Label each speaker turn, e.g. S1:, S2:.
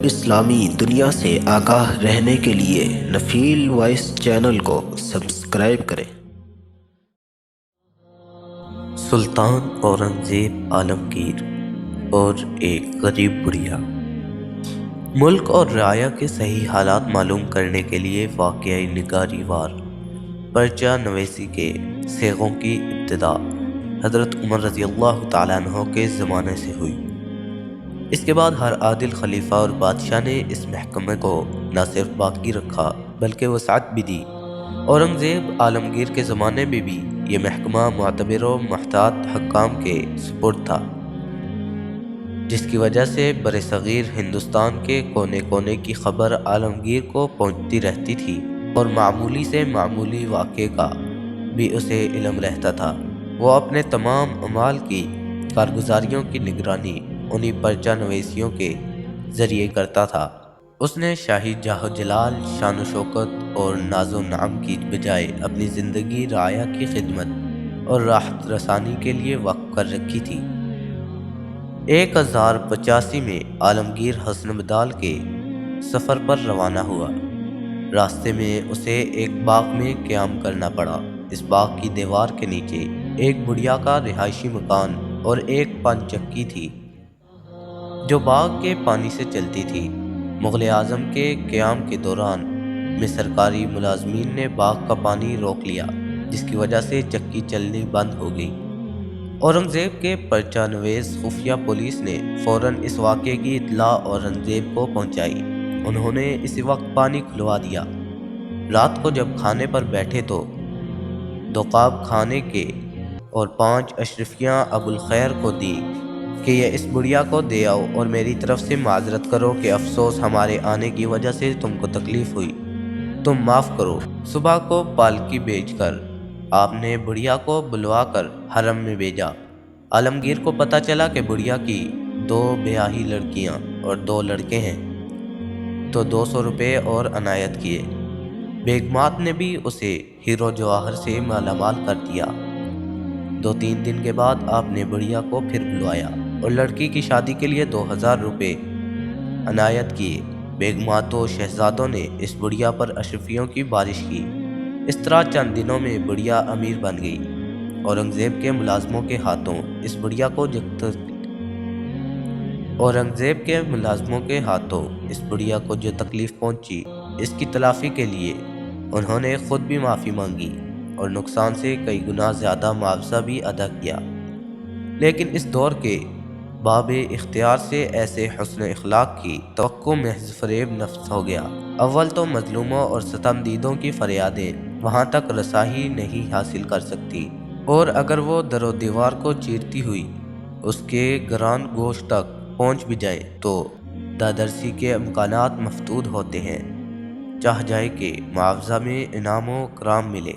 S1: اسلامی دنیا سے آگاہ رہنے کے لیے نفیل وائس چینل کو سبسکرائب کریں۔ سلطان اورنگزیب عالمگیر اور ایک غریب بڑھیا۔ ملک اور رعایا کے صحیح حالات معلوم کرنے کے لیے واقعہ نگاری وار پرچہ نویسی کے صیغوں کی ابتدا حضرت عمر رضی اللہ تعالیٰ عنہ کے زمانے سے ہوئی۔ اس کے بعد ہر عادل خلیفہ اور بادشاہ نے اس محکمے کو نہ صرف باقی رکھا بلکہ وسعت بھی دی۔ اورنگزیب عالمگیر کے زمانے میں بھی یہ محکمہ معتبر و محتاط حکام کے سپرد تھا، جس کی وجہ سے برصغیر ہندوستان کے کونے کونے کی خبر عالمگیر کو پہنچتی رہتی تھی اور معمولی سے معمولی واقعے کا بھی اسے علم رہتا تھا۔ وہ اپنے تمام اعمال کی کارگزاریوں کی نگرانی انہی پرچہ نویسیوں کے ذریعے کرتا تھا۔ اس نے شاہی جاہ و جلال، شان و شوکت اور ناز و نعم کی بجائے اپنی زندگی رعایا کی خدمت اور راحت رسانی کے لیے وقف کر رکھی تھی۔ 1085 میں عالمگیر حسن بدال کے سفر پر روانہ ہوا۔ راستے میں اسے ایک باغ میں قیام کرنا پڑا۔ اس باغ کی دیوار کے نیچے ایک بڑھیا کا رہائشی مکان اور ایک پن چکی تھی جو باغ کے پانی سے چلتی تھی۔ مغل اعظم کے قیام کے دوران میں سرکاری ملازمین نے باغ کا پانی روک لیا، جس کی وجہ سے چکی چلنی بند ہو گئی۔ اورنگزیب کے پرچہ نویس خفیہ پولیس نے فوراً اس واقعے کی اطلاع اورنگزیب کو پہنچائی۔ انہوں نے اسی وقت پانی کھلوا دیا۔ رات کو جب کھانے پر بیٹھے تو دوقاب کھانے کے اور 5 اشرفیاں ابو الخیر کو دی کہ یہ اس بڑھیا کو دے آؤ اور میری طرف سے معذرت کرو کہ افسوس ہمارے آنے کی وجہ سے تم کو تکلیف ہوئی، تم معاف کرو۔ صبح کو پالکی بھیج کر آپ نے بڑھیا کو بلوا کر حرم میں بھیجا۔ عالمگیر کو پتہ چلا کہ بڑھیا کی 2 بیاہی لڑکیاں اور 2 لڑکے ہیں، تو 200 روپے اور عنایت کیے۔ بیگمات نے بھی اسے ہیرو جواہر سے مالا مال کر دیا۔ 2-3 دن کے بعد آپ نے بڑھیا کو پھر بلوایا اور لڑکی کی شادی کے لیے 2000 روپے عنایت کیے۔ بیگمات و شہزادوں نے اس بڑھیا پر اشرفیوں کی بارش کی۔ اس طرح چند دنوں میں بڑھیا امیر بن گئی۔ اورنگزیب کے ملازموں کے ہاتھوں اس بڑھیا کو جو تکلیف پہنچی، اس کی تلافی کے لیے انہوں نے خود بھی معافی مانگی اور نقصان سے کئی گنا زیادہ معاوضہ بھی ادا کیا۔ لیکن اس دور کے باب اختیار سے ایسے حسن اخلاق کی توقع محض فریب نفس ہو گیا۔ اول تو مظلوموں اور ستم دیدوں کی فریادیں وہاں تک رسائی نہیں حاصل کر سکتی، اور اگر وہ در و دیوار کو چیرتی ہوئی اس کے گران گوشت تک پہنچ بھی جائے تو دادرسی کے امکانات مفتوح ہوتے ہیں۔ چاہ جائے کہ معاوضہ میں انعام و کرام ملے۔